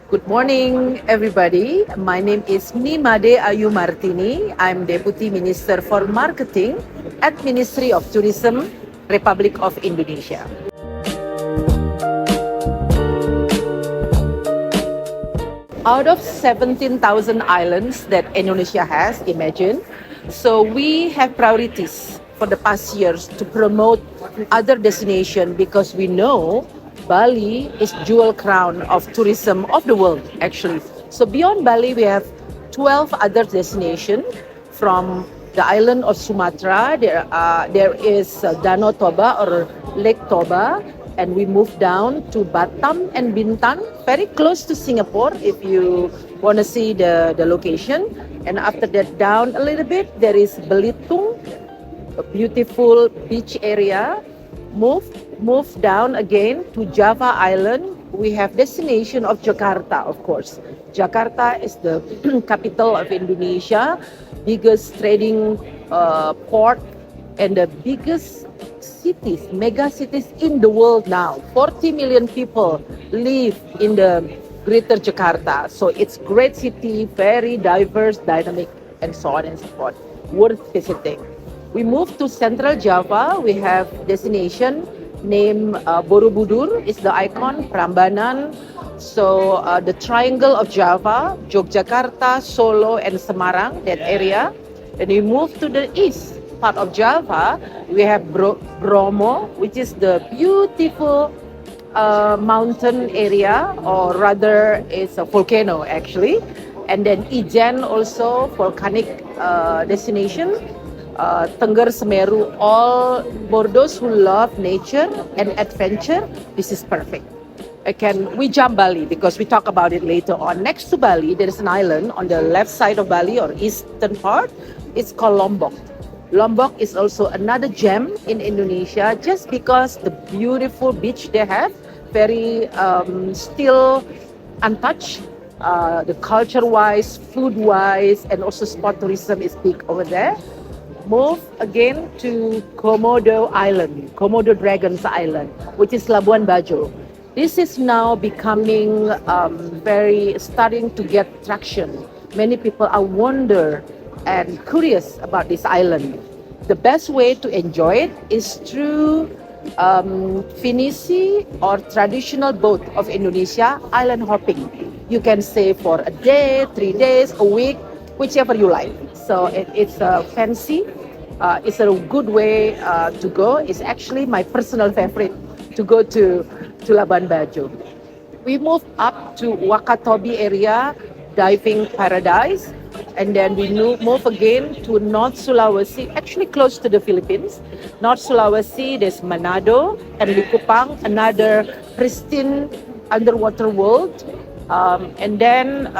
Good morning, everybody. My name is Made Ayu Marthini. I'm Deputy Minister for Marketing at Ministry of Tourism, Republic of Indonesia. Out of 17,000 islands that Indonesia has, imagine, so we have priorities for the past years to promote other destinations because we know Bali is jewel crown of tourism of the world, actually. So beyond Bali, we have 12 other destinations from the island of Sumatra. There is Danau Toba or Lake Toba, and we moved down to Batam and Bintan, very close to Singapore if you want to see the location. And after that, down a little bit, there is Belitung, a beautiful beach area. Move down again to Java Island. We have destination of Jakarta, of course. Jakarta is the capital of Indonesia, biggest trading port, and the biggest cities, mega cities in the world now. 40 million people live in the greater Jakarta. So it's great city, very diverse, dynamic, and so on and so forth. Worth visiting. We move to Central Java. We have destination named Borobudur is the icon, Prambanan. So the triangle of Java, Yogyakarta, Solo, and Semarang, that area. Then we move to the east part of Java, we have Bromo, which is the beautiful mountain area, or rather it's a volcano actually. And then Ijen also, volcanic destination. Tengger Semeru, all for those who love nature and adventure, this is perfect. We jump Bali because we talk about it later on. Next to Bali, there is an island on the left side of Bali or eastern part. It's called Lombok. Lombok is also another gem in Indonesia just because the beautiful beach they have, very still untouched. The culture-wise, food-wise, and also sport tourism is big over there. Move again to Komodo Island, Komodo Dragons Island, which is Labuan Bajo. This is now becoming starting to get traction. Many people are wonder and curious about this island. The best way to enjoy it is through Finisi or traditional boat of Indonesia, island hopping. You can stay for a day, 3 days, a week, whichever you like. So it's fancy. It's a good way to go. It's actually my personal favorite to go to Labuan Bajo. We move up to Wakatobi area, diving paradise. And then we move again to North Sulawesi, actually close to the Philippines. North Sulawesi, there's Manado and Likupang, another pristine underwater world. And then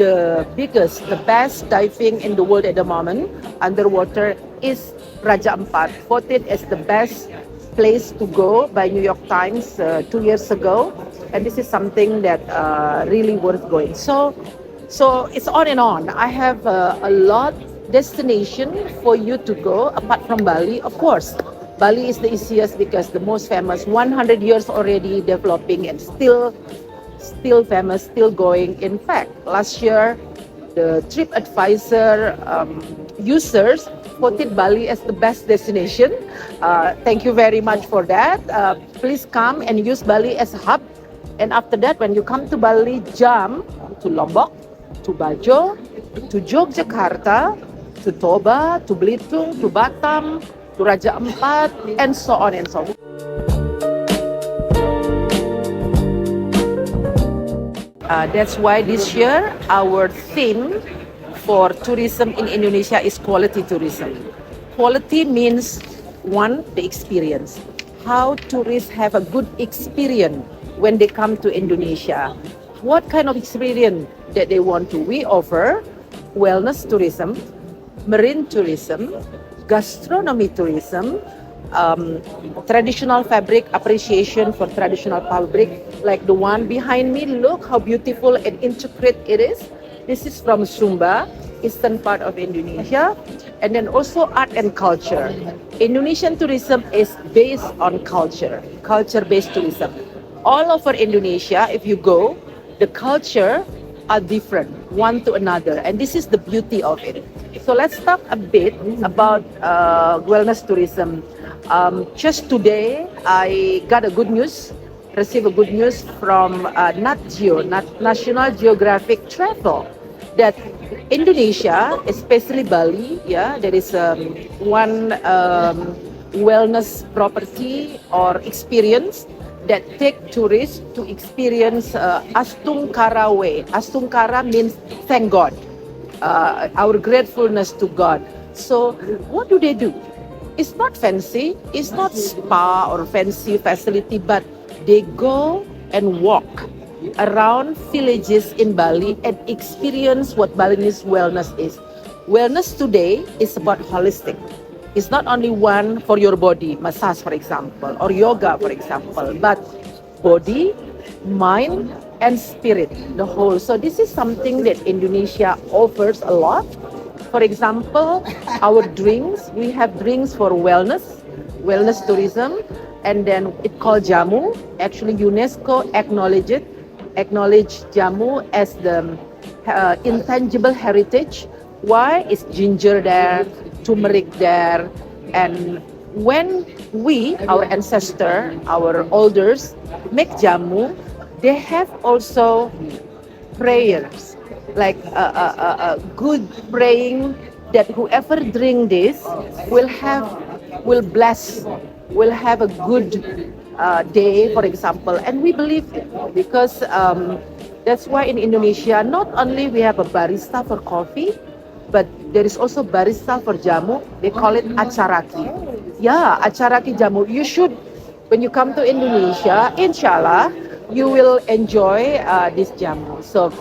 the biggest, the best diving in the world at the moment, underwater, is Raja Ampat, voted as the best place to go by New York Times 2 years ago. And this is something that really worth going. So it's on and on. I have a lot destination for you to go apart from Bali. Of course, Bali is the easiest because the most famous, 100 years already developing and still famous, still going. In fact, last year, the TripAdvisor users voted Bali as the best destination. Thank you very much for that. Please come and use Bali as a hub. And after that, when you come to Bali, jump to Lombok, to Bajo, to Yogyakarta, to Toba, to Belitung, to Batam, to Raja Ampat, and so on and so forth. That's why this year our theme for tourism in Indonesia is quality tourism. Quality means one, the experience. How tourists have a good experience when they come to Indonesia. What kind of experience that they want to. We offer wellness tourism, marine tourism, gastronomy tourism, traditional fabric appreciation for traditional fabric, like the one behind me. Look how beautiful and intricate it is. This is from Sumba, eastern part of Indonesia. And then also art and culture. Indonesian tourism is based on culture-based tourism. All over Indonesia, if you go, the culture are different one to another, and this is the beauty of it. So let's talk a bit about wellness tourism. Just today, I got a good news, received a good news from National Geographic Travel, that Indonesia, especially Bali, yeah, there is one wellness property or experience that take tourists to experience Astungkara way. Astungkara means thank God, our gratefulness to God. So what do they do? It's not fancy, it's not spa or fancy facility, but they go and walk around villages in Bali and experience what Balinese wellness is. Wellness today is about holistic. It's not only one for your body, massage for example, or yoga for example, but body, mind, and spirit, the whole. So this is something that Indonesia offers a lot. For example, our drinks, we have drinks for wellness tourism, and then it called jamu. Actually, UNESCO acknowledge jamu as the intangible heritage. Why? Is ginger there, turmeric there, and when we, our ancestor, our elders, make jamu, they have also prayers, like a good praying that whoever drink this will bless, will have a good day, for example. And we believe it because that's why in Indonesia, not only we have a barista for coffee, but there is also barista for jamu. They call it acaraki. Yeah, acaraki jamu. You should, when you come to Indonesia, inshallah, you will enjoy this jamu. So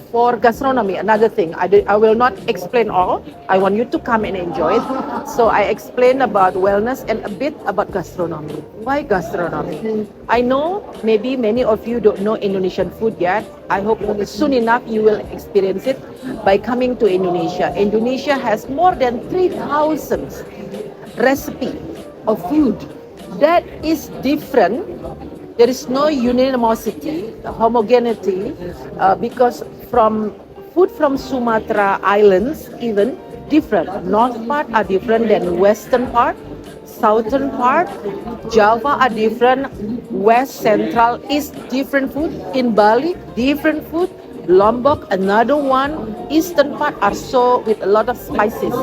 for gastronomy, another thing, I will not explain all. I want you to come and enjoy it. So I explain about wellness and a bit about gastronomy. Why gastronomy? I know maybe many of you don't know Indonesian food yet. I hope soon enough you will experience it by coming to Indonesia. Indonesia has more than 3,000 recipe of food that is different. There is no unanimity, homogeneity, because from food from Sumatra Islands even different. North part are different than western part, southern part. Java are different. West, central, east different food. In Bali, different food. Lombok, another one. Eastern part are so with a lot of spices.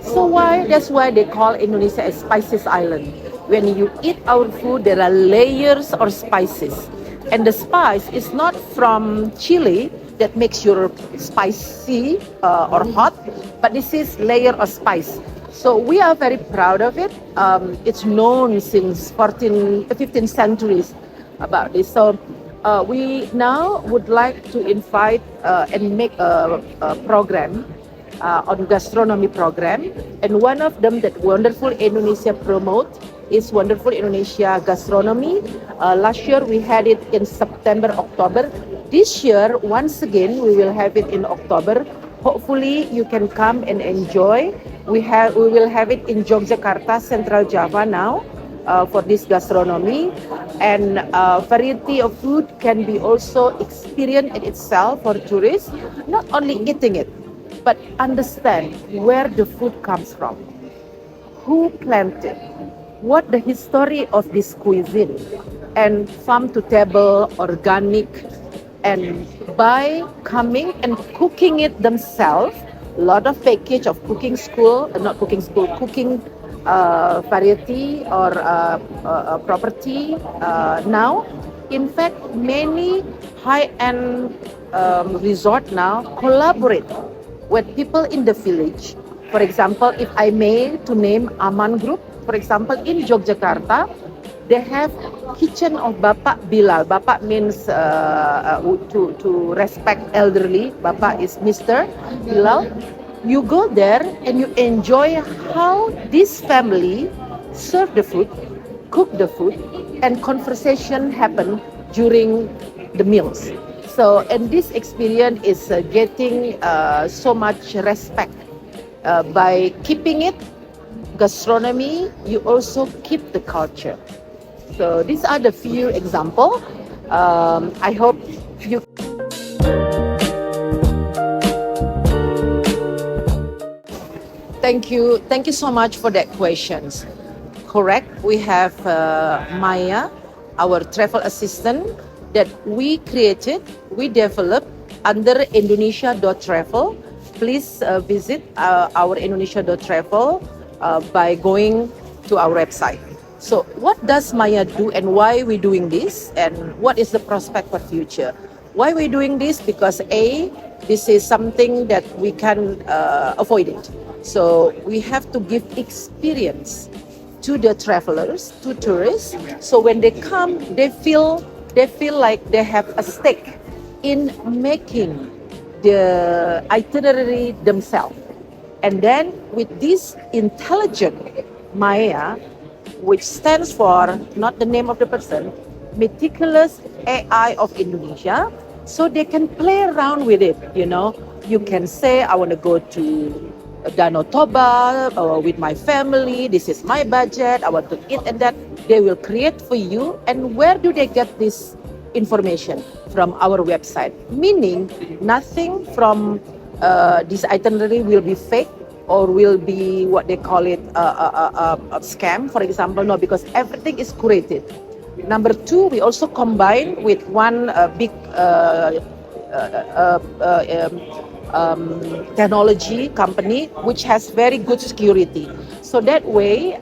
So why? That's why they call Indonesia a spices island. When you eat our food, there are layers of spices. And the spice is not from chili that makes you spicy or hot, but this is layer of spice. So we are very proud of it. It's known since 15th centuries about this. So we now would like to invite and make a program on gastronomy program. And one of them that Wonderful Indonesia promote is Wonderful Indonesia Gastronomy. Last year we had it in September, October. This year, once again, we will have it in October. Hopefully, you can come and enjoy. We will have it in Yogyakarta, Central Java now for this gastronomy. And variety of food can be also experienced in itself for tourists. Not only eating it, but understand where the food comes from, who planted, what the history of this cuisine, and farm to table, organic, and by coming and cooking it themselves, a lot of package of cooking school, cooking variety or property now. In fact, many high-end resort now collaborate with people in the village. For example, if I may to name Aman Group, for example, in Yogyakarta, they have kitchen of Bapak Bilal. Bapak means to respect elderly. Bapak is Mr. Bilal. You go there and you enjoy how this family serve the food, cook the food, and conversation happen during the meals. So, and this experience is getting so much respect by keeping it gastronomy. You also keep the culture. So these are the few examples. I hope you. Thank you so much for that questions. Correct, we have Maya, our travel assistant that we created, we developed under Indonesia.travel. Please visit our Indonesia.travel by going to our website. So what does Maya do and why we doing this and what is the prospect for future? Why we doing this? Because A, this is something that we can avoid it. So we have to give experience to the travelers, to tourists. So when they come, they feel like they have a stake in making the itinerary themselves. And then with this intelligent Maya, which stands for not the name of the person, meticulous AI of Indonesia, so they can play around with it. You know, you can say, I want to go to Danau Toba with my family. This is my budget. I want to eat and that. They will create for you. And where do they get this information? From our website. Meaning, nothing from this itinerary will be fake or will be what they call it a scam, for example. No, because everything is curated. Number two, we also combine with one big technology company which has very good security. So that way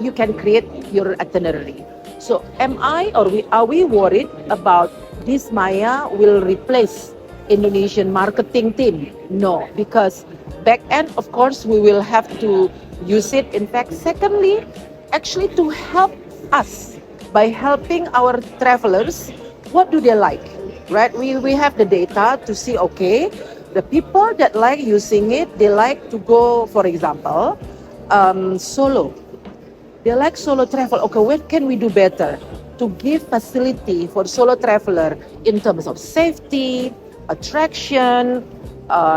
you can create your itinerary. So are we worried about this Maya will replace Indonesian marketing team? No, because back end, of course, we will have to use it. In fact, secondly, actually to help us by helping our travelers, what do they like, right? We have the data to see, okay, the people that like using it, they like to go, for example, solo. They like solo travel. Okay, what can we do better to give facility for solo traveler in terms of safety, attraction,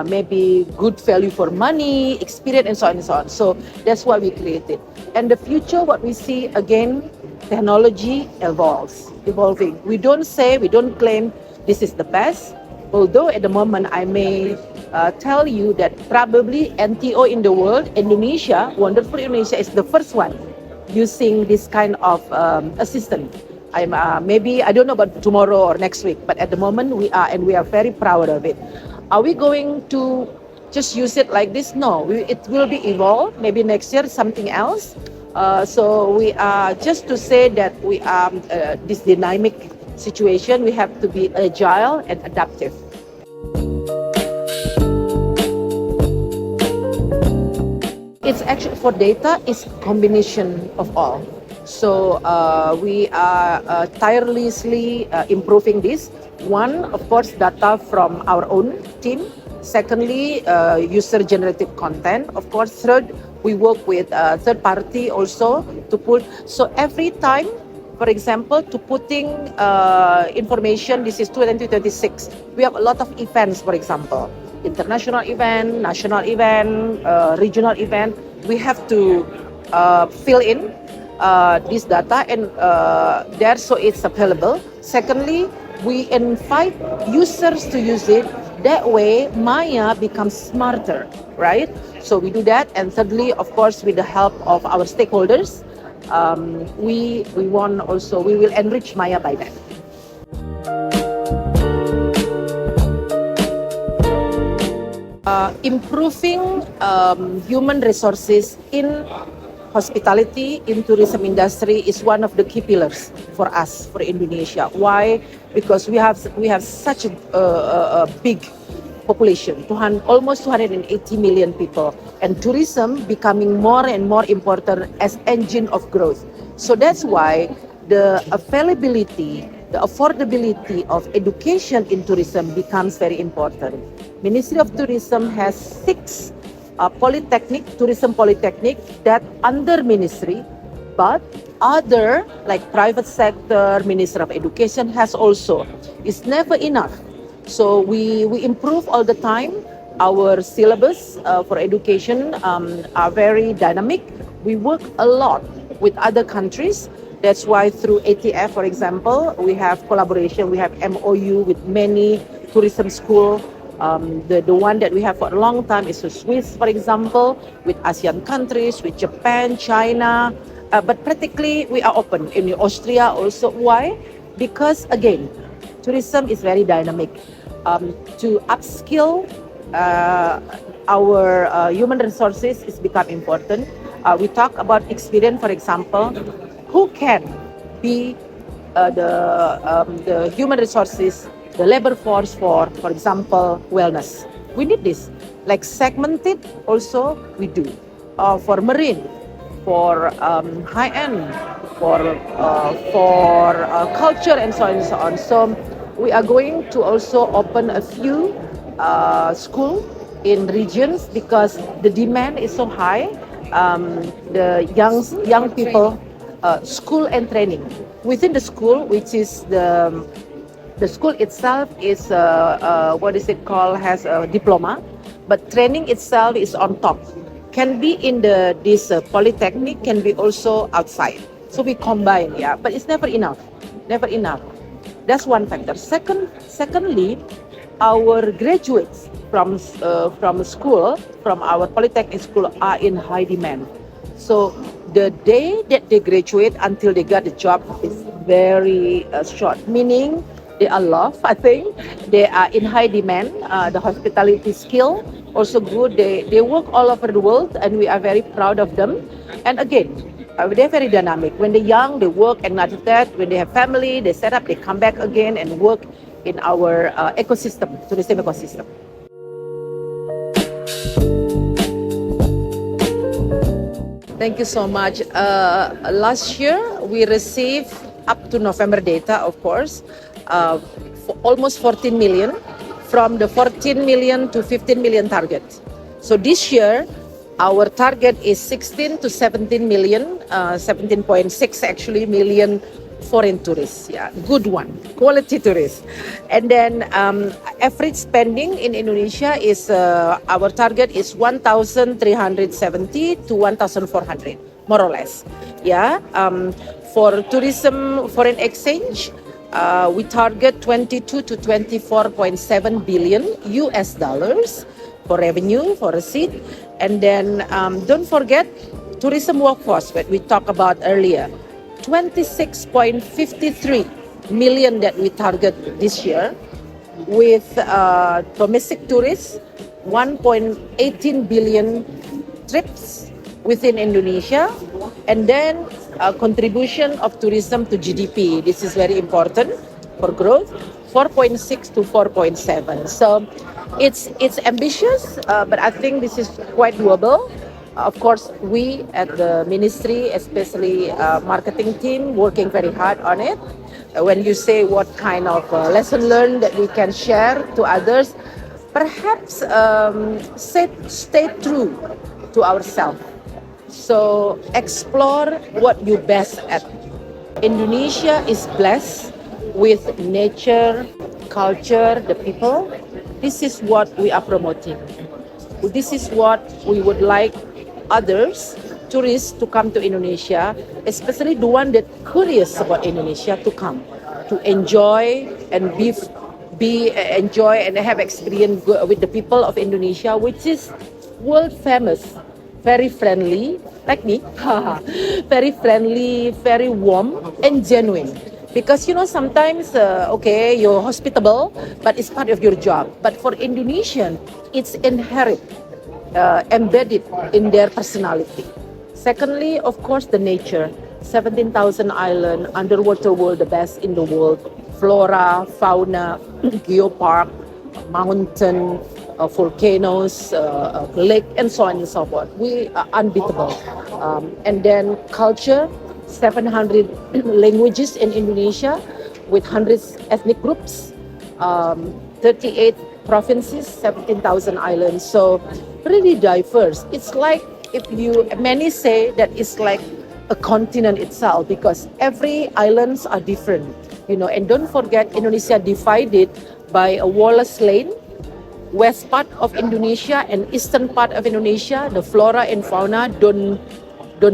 maybe good value for money, experience, and so on and so on. So that's why we created. And the future, what we see again, technology evolving. We don't claim this is the best. Although at the moment I may tell you that probably NTO in the world, Indonesia, wonderful Indonesia is the first one using this kind of assistant. Maybe I don't know about tomorrow or next week, but at the moment we are, and we are very proud of it. Are we going to just use it like this? No, it will be evolved. Maybe next year something else. So we are just to say that we are this dynamic situation. We have to be agile and adaptive. It's actually for data is combination of all. So we are tirelessly improving this. One, of course, data from our own team. Secondly, user-generated content. Of course, third, we work with third party also to put. So every time, for example, to putting information, this is 2026. We have a lot of events, for example, international event, national event, regional event. We have to fill in this data and there so it's available. Secondly, we invite users to use it. That way, Maya becomes smarter, right? So we do that. And thirdly, of course, with the help of our stakeholders, we will enrich Maya by that. Improving human resources in hospitality, in tourism industry is one of the key pillars for us, for Indonesia. Why? Because we have such a big population, almost 280 million people, and tourism becoming more and more important as engine of growth. So that's why the availability, the affordability of education in tourism becomes very important. Ministry of Tourism has 6 tourism polytechnic that under ministry, but other like private sector, Ministry of Education has also. It's never enough. So we improve all the time. Our syllabus for education are very dynamic. We work a lot with other countries That's why through ATF, for example, we have collaboration, we have MOU with many tourism school. The one that we have for a long time is with Swiss, for example, with ASEAN countries, with Japan, China. But practically, we are open in Austria also. Why? Because again, tourism is very dynamic. To upskill our human resources is become important. We talk about experience, for example, who can be the human resources, the labor force for example, wellness. We need this. Like segmented also we do. For marine, for high end, for culture and so on and so on. So we are going to also open a few school in regions because the demand is so high. The young people, school and training within the school, which is the school itself is what is it called, has a diploma, but training itself is on top. Can be in this polytechnic, can be also outside. So we combine, yeah, but it's never enough, never enough. That's one factor. Secondly, our graduates from school, from our polytechnic school, are in high demand. So the day that they graduate until they get a job is very short. Meaning they are loved. I think they are in high demand. The hospitality skill also good. They work all over the world, and we are very proud of them. And again, they're very dynamic. When they're young, they work, and after that, when they have family, they set up, they come back again and work in our ecosystem, tourism ecosystem. Thank you so much. Last year, we received up to November data, of course, for almost 14 million from the 14 million to 15 million target. So this year, our target is 16 to 17 million, 17.6 actually million foreign tourists. Yeah, good one, quality tourists. And then average spending in Indonesia is our target is 1,370 to 1,400, more or less. Yeah. For tourism, foreign exchange, we target 22 to 24.7 billion US dollars for revenue, for receipt. And then don't forget tourism workforce that we talked about earlier. 26.53 million that we target this year, with domestic tourists, 1.18 billion trips within Indonesia, and then contribution of tourism to GDP. This is very important for growth, 4.6 to 4.7. So it's ambitious, but I think this is quite doable. Of course, we at the ministry, especially marketing team, working very hard on it. When you say what kind of lesson learned that we can share to others, perhaps stay true to ourselves. So explore what you're best at. Indonesia is blessed with nature, culture, the people. This is what we are promoting. This is what we would like others, tourists, to come to Indonesia, especially the one that curious about Indonesia, to come, to enjoy and enjoy and have experience with the people of Indonesia, which is world famous, very friendly, like me, very friendly, very warm and genuine. Because sometimes okay, you're hospitable, but it's part of your job. But for Indonesian, it's inherent. Embedded in their personality. Secondly, of course, the nature. 17,000 island, underwater world, the best in the world. Flora, fauna, geopark, mountain, volcanoes, lake, and so on and so forth. We are unbeatable. And then culture, 700 languages in Indonesia with 100 ethnic groups, 38 provinces, 17,000 islands. So really diverse. It's like, many say that it's like a continent itself, because every islands are different, and don't forget Indonesia divided by a Wallace Lane, west part of Indonesia and eastern part of Indonesia. The flora and fauna don't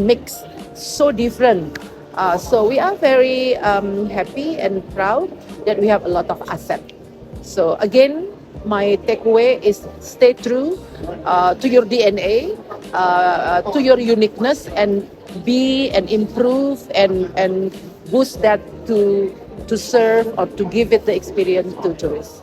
mix, so different. So we are very happy and proud that we have a lot of assets. So again, my takeaway is stay true to your DNA, to your uniqueness, and be and improve and boost that to serve or to give it the experience to tourists.